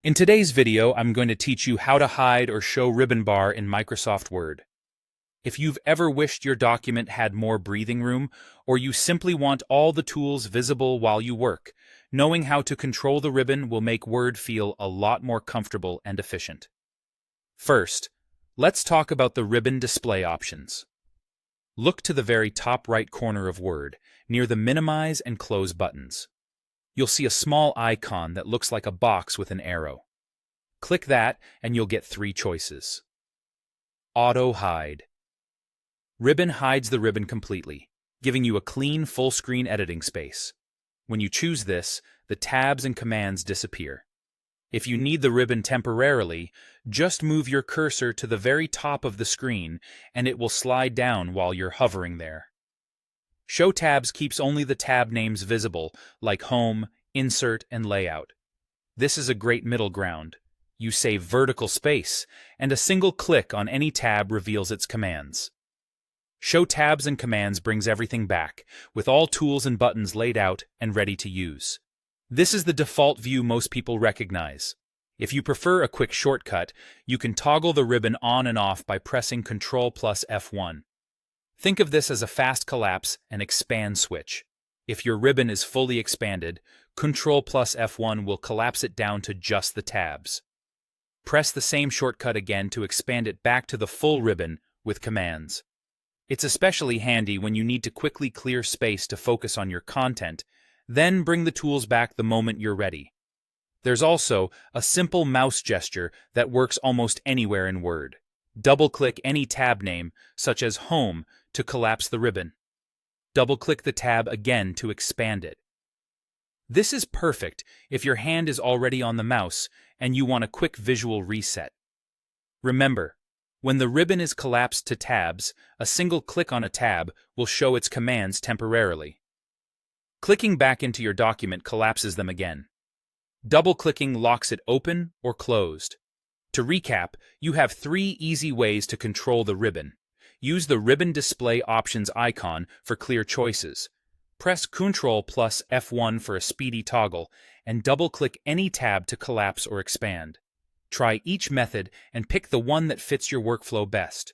In today's video, I'm going to teach you how to hide or show ribbon bar in Microsoft Word. If you've ever wished your document had more breathing room, or you simply want all the tools visible while you work, knowing how to control the ribbon will make Word feel a lot more comfortable and efficient. First, let's talk about the ribbon display options. Look to the very top right corner of Word, near the Minimize and Close buttons. You'll see a small icon that looks like a box with an arrow. Click that and you'll get three choices. Auto Hide. Ribbon hides the ribbon completely, giving you a clean full-screen editing space. When you choose this, the tabs and commands disappear. If you need the ribbon temporarily, just move your cursor to the very top of the screen and it will slide down while you're hovering there. Show Tabs keeps only the tab names visible, like Home, Insert, and Layout. This is a great middle ground. You save vertical space, and a single click on any tab reveals its commands. Show Tabs and Commands brings everything back, with all tools and buttons laid out and ready to use. This is the default view most people recognize. If you prefer a quick shortcut, you can toggle the ribbon on and off by pressing Ctrl plus F1. Think of this as a fast collapse and expand switch. If your ribbon is fully expanded, Ctrl plus F1 will collapse it down to just the tabs. Press the same shortcut again to expand it back to the full ribbon with commands. It's especially handy when you need to quickly clear space to focus on your content, then bring the tools back the moment you're ready. There's also a simple mouse gesture that works almost anywhere in Word. Double-click any tab name, such as Home, to collapse the ribbon. Double-click the tab again to expand it. This is perfect if your hand is already on the mouse and you want a quick visual reset. Remember, when the ribbon is collapsed to tabs, a single click on a tab will show its commands temporarily. Clicking back into your document collapses them again. Double-clicking locks it open or closed. To recap, you have three easy ways to control the ribbon. Use the Ribbon Display Options icon for clear choices. Press Ctrl plus F1 for a speedy toggle, and double-click any tab to collapse or expand. Try each method and pick the one that fits your workflow best.